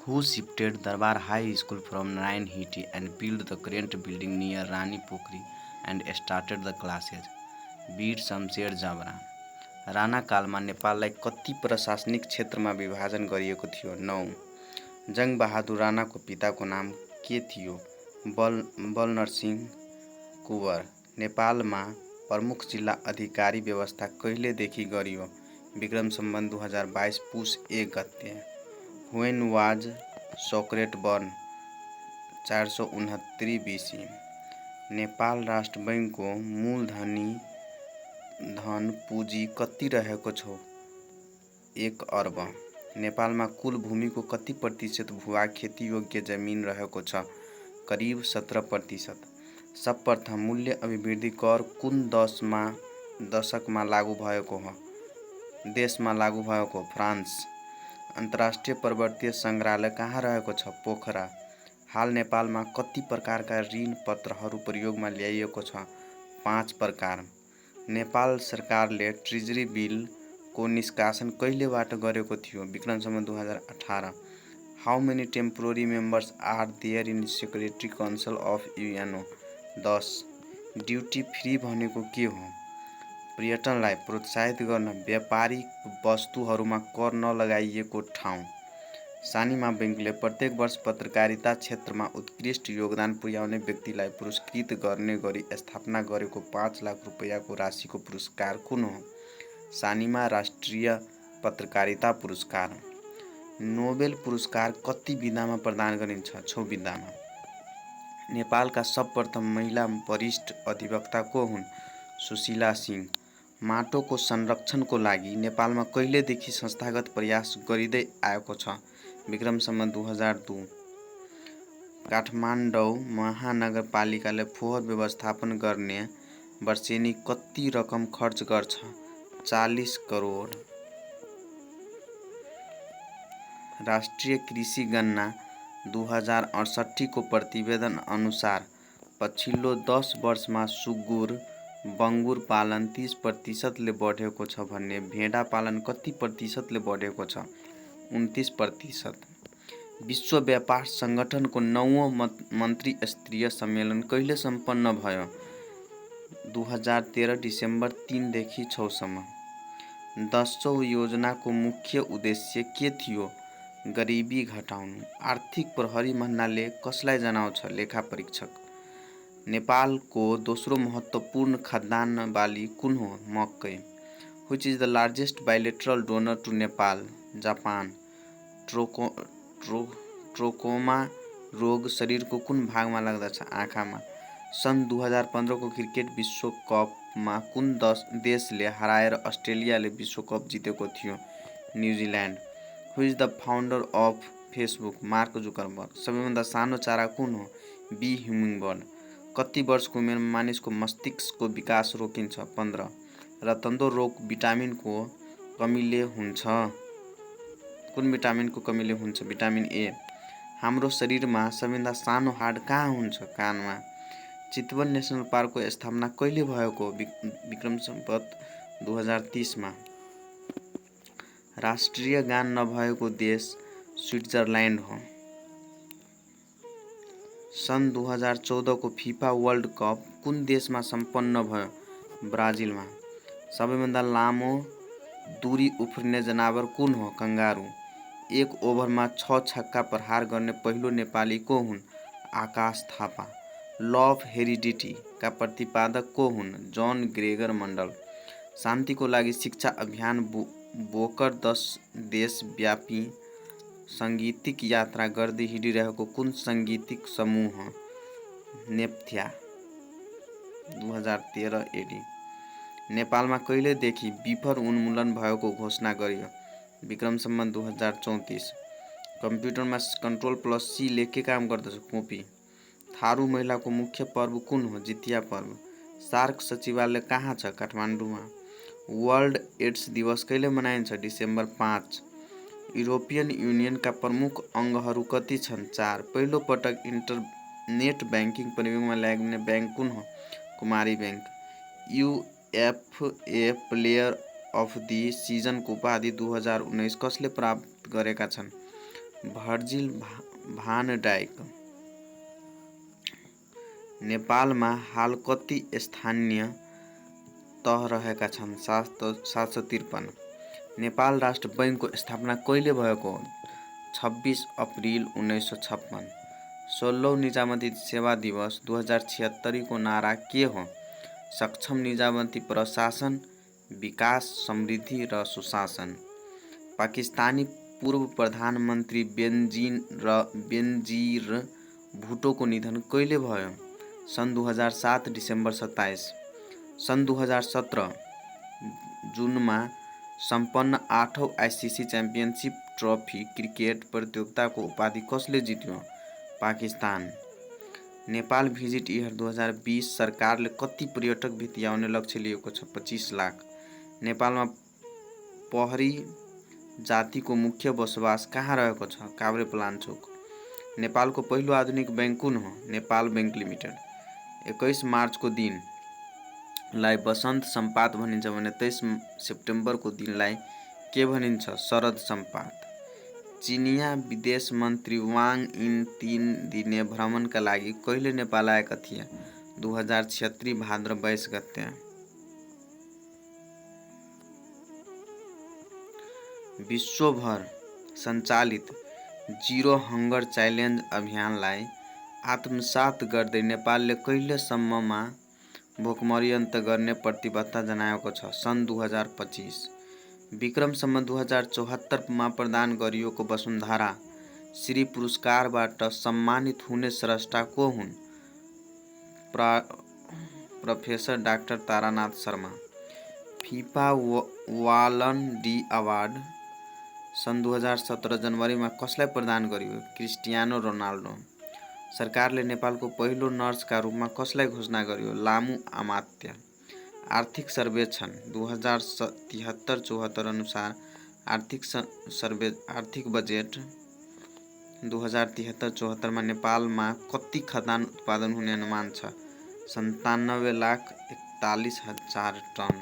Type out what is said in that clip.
who shifted Darbar High School from Nainhiti and built the current building near Rani Pokri and started the classes. वीर शमशेर जबरा राणा कालमा नेपाललाई कति प्रशासनिक क्षेत्रमा विभाजन गरिएको थियो? 9. जङ्गबहादुर राणाको पिताको नाम के थियो? बलनरसिंह कुँवर। नेपालमा प्रमुख जिल्ला अधिकारी व्यवस्था कहिलेदेखि गरियो? विक्रम सम्वत 2022 पुस 1 गते। When was Socrates born? 469 BC। Nepal राष्ट्र बैंकको मूलधनी धन पुँजी कति रहेको छ? 1 अर्ब। नेपालमा कुल भूमिको कति प्रतिशत भूभाग खेती योग्य जमिन रहेको छ? करिब 17%। सर्वप्रथम मूल्य अभिवृद्धि कर कुन दशकमा लागू भएको हो? देशमा लागू भएको? फ्रान्स। अन्तर्राष्ट्रिय पर्वतीय सङ्ग्रहालय कहाँ रहेको छ? पोखरा। हाल नेपालमा कति प्रकारका ऋण पत्रहरू प्रयोगमा ल्याइएको छ? 5 प्रकार। नेपाल सरकारले ट्रेजरी बिलको निष्कासन कहिलेबाट गरेको थियो? Vikram Samvat 2018। How many temporary members are there in security council of UNO? 10। Duty free भनेको के हो? पर्यटनलाई प्रोत्साहित गर्न व्यापारिक वस्तुहरूमा कर नलगाइएको ठाउँ। सानिमा बैंकले प्रत्येक वर्ष पत्रकारिता क्षेत्रमा उत्कृष्ट योगदान पुर्याउने व्यक्तिलाई पुरस्कृत गर्ने गरी स्थापना गरेको 5 लाख रुपैयाँको राशिको पुरस्कार कुन हो? सानिमा राष्ट्रिय पत्रकारिता पुरस्कार। नोबेल पुरस्कार कति विधामा प्रदान गरिन्छ? 6 विधामा। नेपालका सर्वप्रथम महिला वरिष्ठ अधिवक्ता को हुन्? सुशीला सिंह। माटोको संरक्षणको लागि नेपालमा कहिलेदेखि संस्थागत प्रयास गरिँदै आएको छ? विक्रम सम्वत 2002। काठमाडौँ महानगरपालिकाले फोहोर व्यवस्थापन गर्ने वर्षेनी कति रकम खर्च गर्छ? 40 करोड। राष्ट्रिय कृषि गणना 2068 को प्रतिवेदन अनुसार पछिल्लो 10 वर्षमा सुँगुर बङ्गुर पालन 30% बढेको छ भने भेडा पालन कति प्रतिशतले बढेको छ? 29%। विश्व व्यापार सङ्गठनको 9औं मन्त्री स्तरीय सम्मेलन कहिले सम्पन्न भयो? 2013 डिसेम्बर 3 देखि 6 सम्म। 10औं योजनाको मुख्य उद्देश्य के थियो? गरिबी घटाउनु। आर्थिक प्रहरी भन्नाले कसलाई जनाउँछ? लेखा परीक्षक। नेपालको दोस्रो महत्त्वपूर्ण खाद्यान्न बाली कुन हो? मकै। Which is the largest bilateral donor to Nepal? Japan. Trachoma रोग शरीरको कुन भागमा लाग्दछ? आँखामा। सन् 2015 को क्रिकेट विश्वकपमा कुन देशले हराएर अस्ट्रेलियाले विश्वकप जितेको थियो? New Zealand. Who is the founder of Facebook? Mark Zuckerberg. सबैभन्दा सानो चरा कुन हो? बी ह्युमिङबर्ड। कति वर्षको उमेरमा मानिसको मस्तिष्कको विकास रोकिन्छ? 15। रतन्दो रोग भिटामिनको कमीले हुन्छ? कुन भिटामिनको कमीले हुन्छ? Vitamin A. हाम्रो शरीरमा सबैभन्दा सानो हाड कहाँ हुन्छ? कानमा। चितवन नेसनल पार्कको स्थापना कहिले भएको? विक्रम सम्वत 2030 मा। राष्ट्रिय गान नभएको देश स्विट्जरल्यान्ड हो। सन् 2014 को फिफा वर्ल्ड कप कुन देशमा सम्पन्न भयो? ब्राजिलमा। सबैभन्दा लामो दूरी उफ्रिने जनावर कुन हो? कंगारू। 1 ओभरमा 6 छक्का प्रहार गर्ने पहिलो नेपाली को हुन्? आकाश थापा। ल अफ हेरिडिटी का प्रतिपादक को हुन्? जन ग्रेगर मण्डल। शान्तिको लागि शिक्षा अभियान बोकर 10 देशव्यापी सङ्गीतिक यात्रा गर्दै हिँडिरहेको कुन सङ्गीतिक समूह हो? नेपथ्या। 2013 एडी। नेपालमा कहिलेदेखि बिफर उन्मूलन भएको घोषणा गरियो? विक्रम सम्वत 2034। कम्प्युटरमा Ctrl+C लेख के काम गर्दछ? कपी। थारू महिलाको मुख्य पर्व कुन हो? जितिया पर्व। सार्क सचिवालय कहाँ छ? काठमाडौँमा। वर्ल्ड एड्स दिवस कहिले मनाइन्छ? डिसेम्बर 5। युरोपियन युनियनका प्रमुख अङ्गहरू कति छन्? 4। पहिलो पटक इन्टरनेट ब्याङ्किङ प्रयोगमा ल्याइने ब्याङ्क कुन हो? कुमारी ब्याङ्क। युएफए प्लेयर अफ दि सिजनको उपाधि 2019 कसले प्राप्त गरेका छन्? भर्जिल भान डाइक। नेपालमा हाल कति स्थानीय तह रहेका छन्? 753। नेपाल राष्ट्र बैङ्कको स्थापना कहिले भएको हो? 26 अप्रिल 1956। 16औं निजामती सेवा दिवस 2076 को नारा के हो? सक्षम निजामती प्रशासन, विकास, समृद्धि र सुशासन। पाकिस्तानी पूर्व प्रधानमन्त्री बेनजीर भुट्टोको निधन कहिले भयो? सन् 2007 डिसेम्बर 27। सन् 2017 जुनमा सम्पन्न 8औं आइसिसी च्याम्पियनसिप ट्रफी क्रिकेट प्रतियोगिताको उपाधि कसले जित्यो? पाकिस्तान। नेपाल भिजिट इयर 2020 सरकारले कति पर्यटक भित्याउने लक्ष्य लिएको छ? 25 लाख। नेपालमा पहरी जातिको मुख्य बसोबास कहाँ रहेको छ? काभ्रेपलाञ्चोक। नेपालको पहिलो आधुनिक बैंक कुन हो? Nepal bank limited. 21 मार्चको दिनलाई वसन्त सम्पात भनिन्छ भने 23 सेप्टेम्बरको दिनलाई के भनिन्छ? शरद सम्पात। चिनिया विदेश मन्त्री वाङ इन 3 दिने भ्रमणका लागि कहिले नेपाल आएका थिए? 2076 भाद्र 22 गते। विश्वभर सञ्चालित जिरो हङ्गर च्यालेन्ज अभियानलाई आत्मसात गर्दै नेपालले कहिलेसम्ममा भोकमरी अन्त गर्ने प्रतिबद्धता जनाएको छ? सन् 2025। विक्रमसम्म 2074मा प्रदान गरिएको वसुन्धरा श्री पुरस्कारबाट सम्मानित हुने स्रष्टा को हुन्? Professor doctor Taranath Sharma. FIFA वालन डी अवार्ड सन् 2017 जनवरीमा कसलाई प्रदान गरियो? Cristiano Ronaldo. सरकारले नेपालको पहिलो नर्सका रूपमा कसलाई घोषणा गर्यो? लामु अमात्य। आर्थिक सर्वेक्षण 2073-74 अनुसार आर्थिक बजेट 2073-74 नेपालमा कति खदान उत्पादन हुने अनुमान छ? 97,41,000 टन।